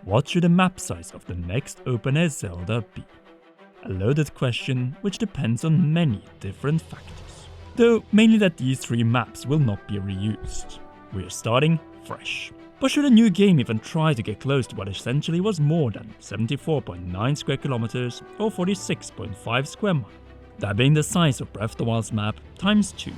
What should the map size of the next open-air Zelda be? A loaded question which depends on many different factors. Though mainly that these three maps will not be reused. We are starting fresh. But should a new game even try to get close to what essentially was more than 74.9 square kilometers or 46.5 square miles? That being the size of Breath of the Wild's map times 2.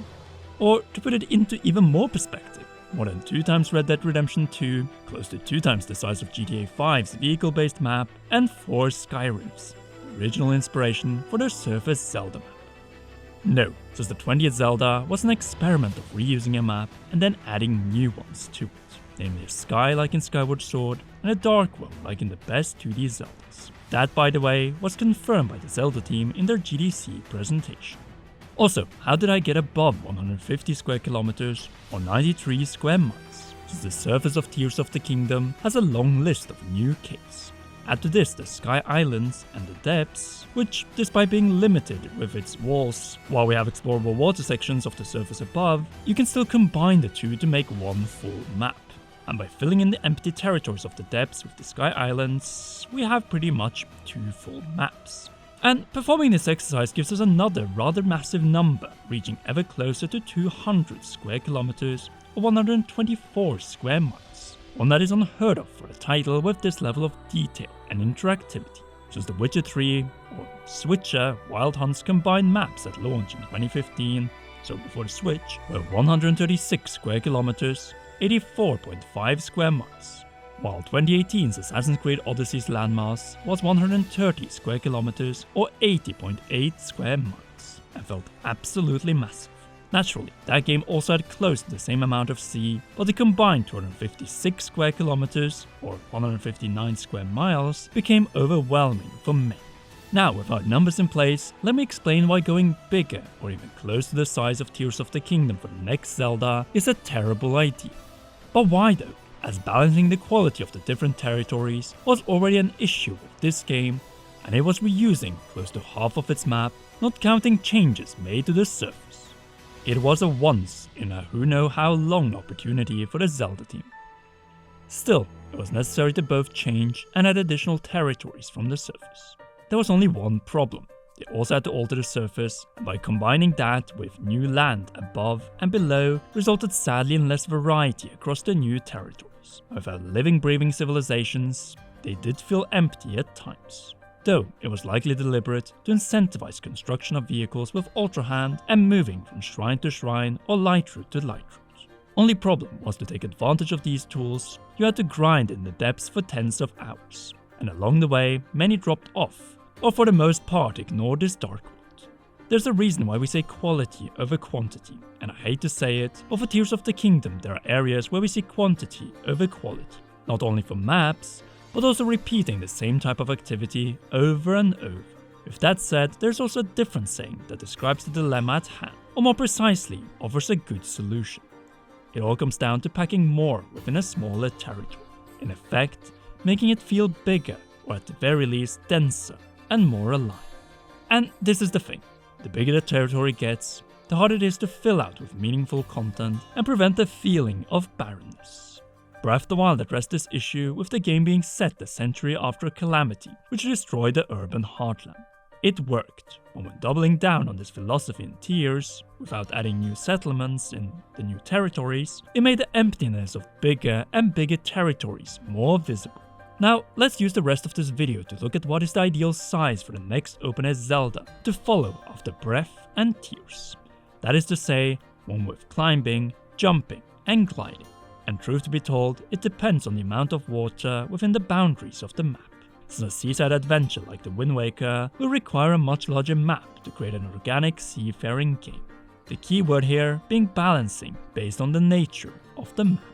Or to put it into even more perspective, more than 2 times Red Dead Redemption 2, close to 2 times the size of GTA 5's vehicle-based map, and 4 Skyrims, the original inspiration for their Surface Zelda map. No, since the 20th Zelda was an experiment of reusing a map and then adding new ones to it, namely a sky like in Skyward Sword and a dark one like in the best 2D Zeldas. That, by the way, was confirmed by the Zelda team in their GDC presentation. Also, how did I get above 150 square kilometers or 93 square miles? Since the surface of Tears of the Kingdom has a long list of new caves. Add to this the Sky Islands and the depths, which, despite being limited with its walls, while we have explorable water sections of the surface above, you can still combine the two to make one full map. And by filling in the empty territories of the depths with the Sky Islands, we have pretty much 2 full maps. And performing this exercise gives us another rather massive number, reaching ever closer to 200 square kilometers or 124 square miles. One that is unheard of for a title with this level of detail and interactivity, since The Witcher 3 or Switcher Wild Hunt's combined maps at launch in 2015, so before the Switch, were 136 square kilometers, 84.5 square miles, while 2018's Assassin's Creed Odyssey's landmass was 130 square kilometers or 80.8 square miles, and felt absolutely massive. Naturally, that game also had close to the same amount of sea, but the combined 256 square kilometers or 159 square miles became overwhelming for many. Now, with our numbers in place, let me explain why going bigger or even close to the size of Tears of the Kingdom for the next Zelda is a terrible idea. But why though? As balancing the quality of the different territories was already an issue with this game, and it was reusing close to half of its map, not counting changes made to the surface. It was a once in a who-know-how-long opportunity for the Zelda team. Still, it was necessary to both change and add additional territories from the surface. There was only one problem. They also had to alter the surface, and by combining that with new land above and below resulted sadly in less variety across the new territories. Without living, breathing civilizations, they did feel empty at times. Though it was likely deliberate to incentivize construction of vehicles with Ultra Hand and moving from shrine to shrine or light route to light route. Only problem was to take advantage of these tools, you had to grind in the depths for tens of hours, and along the way many dropped off, or for the most part ignored this dark world. There's a reason why we say quality over quantity, and I hate to say it, but for Tears of the Kingdom there are areas where we see quantity over quality, not only for maps, but also repeating the same type of activity over and over. With that said, there's also a different saying that describes the dilemma at hand, or more precisely, offers a good solution. It all comes down to packing more within a smaller territory, in effect, making it feel bigger, or at the very least denser, and more alive. And this is the thing, the bigger the territory gets, the harder it is to fill out with meaningful content and prevent the feeling of barrenness. Breath of the Wild addressed this issue with the game being set a century after a calamity which destroyed the urban heartland. It worked, but when doubling down on this philosophy in Tears, without adding new settlements in the new territories, it made the emptiness of bigger and bigger territories more visible. Now, let's use the rest of this video to look at what is the ideal size for the next open-air Zelda to follow after Breath and Tears. That is to say, one with climbing, jumping, and gliding. And truth to be told, it depends on the amount of water within the boundaries of the map, since a seaside adventure like the Wind Waker will require a much larger map to create an organic seafaring game. The key word here being balancing based on the nature of the map.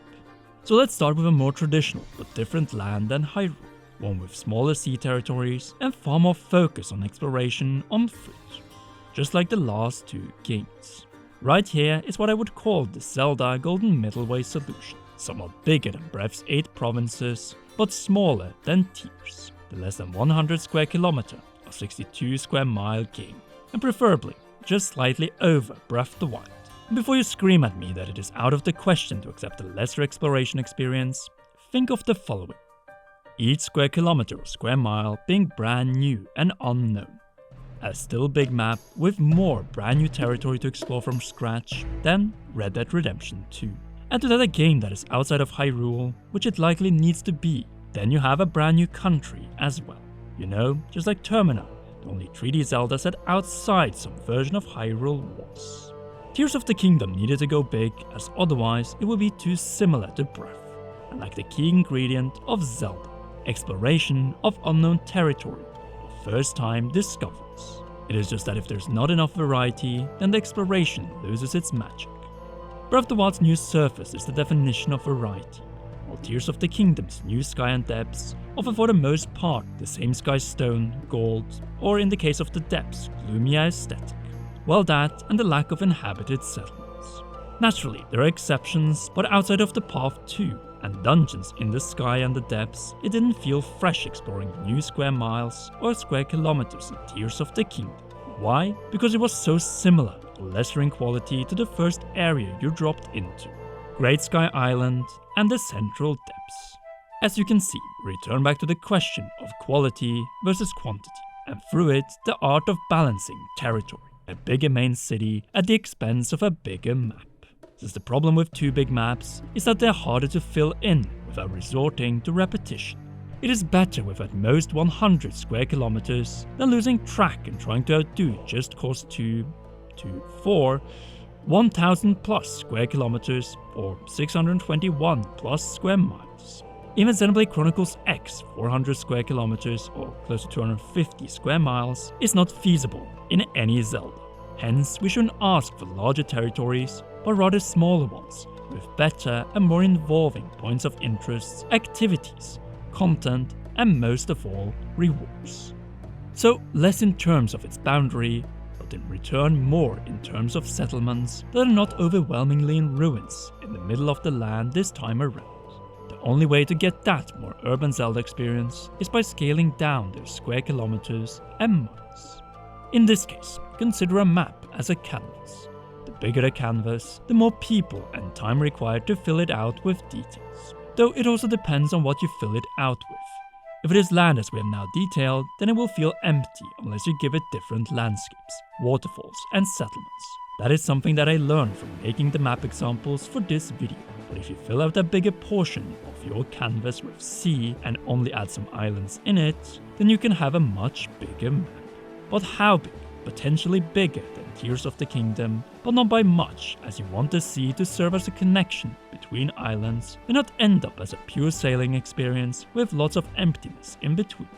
So let's start with a more traditional but different land than Hyrule, one with smaller sea territories and far more focus on exploration on foot, just like the last 2 games. Right here is what I would call the Zelda Golden Middleway solution, somewhat bigger than Breath's 8 provinces, but smaller than Tears, the less than 100 square kilometer or 62 square mile game, and preferably just slightly over Breath of the Wild. Before you scream at me that it is out of the question to accept a lesser exploration experience, think of the following. each square kilometer or square mile being brand new and unknown. A still big map with more brand new territory to explore from scratch than Red Dead Redemption 2. Add to that a game that is outside of Hyrule, which it likely needs to be, then you have a brand new country as well. You know, just like Termina, the only 3D Zelda set outside some version of Hyrule was. Tears of the Kingdom needed to go big, as otherwise it would be too similar to Breath, and like the key ingredient of Zelda, exploration of unknown territory, or first-time discoveries. It is just that if there's not enough variety, then the exploration loses its magic. Breath of the Wild's new surface is the definition of variety, while Tears of the Kingdom's new sky and depths offer for the most part the same sky stone, gold, or in the case of the depths, gloomier aesthetic. Well, that and the lack of inhabited settlements. Naturally, there are exceptions, but outside of the Path 2 and dungeons in the sky and the depths, it didn't feel fresh exploring new square miles or square kilometers in Tears of the Kingdom. Why? Because it was so similar, or lesser in quality, to the first area you dropped into, Great Sky Island and the Central Depths. As you can see, we return back to the question of quality versus quantity, and through it, the art of balancing territory, a bigger main city at the expense of a bigger map. Since the problem with two big maps is that they're harder to fill in without resorting to repetition. It is better with at most 100 square kilometers than losing track and trying to outdo Just Cause 2 to 4 1000 plus square kilometers or 621 plus square miles. Even Xenoblade Chronicles X 400 square kilometers or close to 250 square miles is not feasible in any Zelda. Hence, we shouldn't ask for larger territories, but rather smaller ones with better and more involving points of interest, activities, content, and most of all, rewards. So less in terms of its boundary, but in return more in terms of settlements that are not overwhelmingly in ruins in the middle of the land this time around. The only way to get that more urban Zelda experience is by scaling down those square kilometers and miles. In this case, consider a map as a canvas. The bigger the canvas, the more people and time required to fill it out with details. Though it also depends on what you fill it out with. If it is land as we have now detailed, then it will feel empty unless you give it different landscapes, waterfalls, and settlements. That is something that I learned from making the map examples for this video. But if you fill out a bigger portion of your canvas with sea and only add some islands in it, then you can have a much bigger map. But how big? Potentially bigger than Tears of the Kingdom, but not by much, as you want the sea to serve as a connection between islands and not end up as a pure sailing experience with lots of emptiness in between.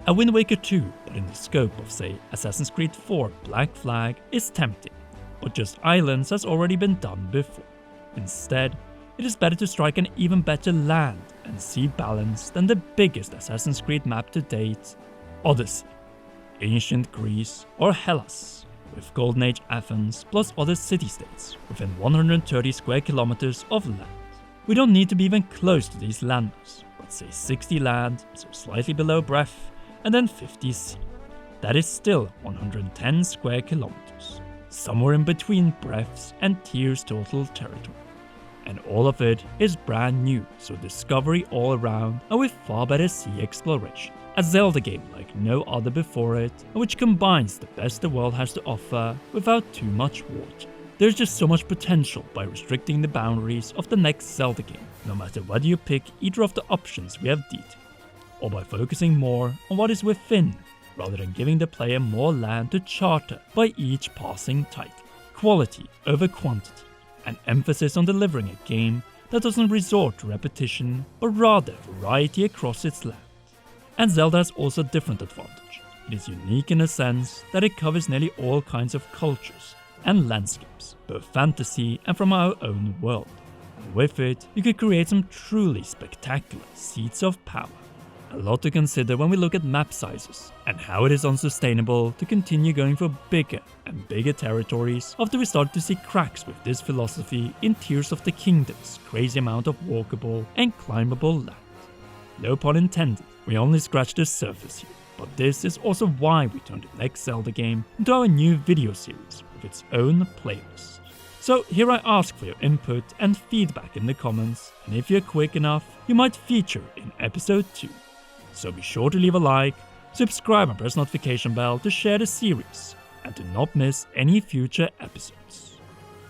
A Wind Waker 2, but in the scope of say Assassin's Creed 4 Black Flag, is tempting, but just islands has already been done before. Instead, it is better to strike an even better land and sea balance than the biggest Assassin's Creed map to date, Odyssey, Ancient Greece, or Hellas, with Golden Age Athens plus other city-states within 130 square kilometers of land. We don't need to be even close to these landmass, but say 60 land, so slightly below Breath, and then 50 sea. That is still 110 square kilometers, somewhere in between Breath's and Tears' total territory. And all of it is brand new, so discovery all around and with far better sea exploration. A Zelda game like no other before it, which combines the best the world has to offer without too much water. There's just so much potential by restricting the boundaries of the next Zelda game, no matter whether you pick either of the options we have detailed, or by focusing more on what is within, rather than giving the player more land to charter by each passing title. Quality over quantity, an emphasis on delivering a game that doesn't resort to repetition, but rather variety across its land. And Zelda has also a different advantage. It is unique in a sense that it covers nearly all kinds of cultures and landscapes, both fantasy and from our own world. And with it, you could create some truly spectacular seats of power. A lot to consider when we look at map sizes, and how it is unsustainable to continue going for bigger and bigger territories after we start to see cracks with this philosophy in Tears of the Kingdom's crazy amount of walkable and climbable land. No pun intended. We only scratched the surface here, but this is also why we turned the next Zelda game into our new video series with its own playlist. So here I ask for your input and feedback in the comments, and if you're quick enough, you might feature in episode 2. so be sure to leave a like, subscribe and press notification bell to share the series, and do not miss any future episodes.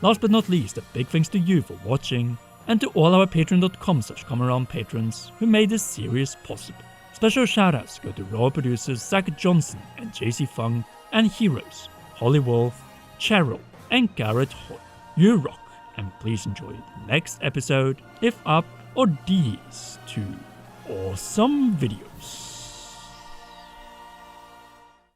Last but not least, a big thanks to you for watching, and to all our patreon.com/comearound patrons who made this series possible. Special shoutouts go to raw producers Zach Johnson and JC Fung, and heroes Holly Wolf, Cheryl, and Garrett Hoy. You rock, and please enjoy the next episode if up or these two awesome videos.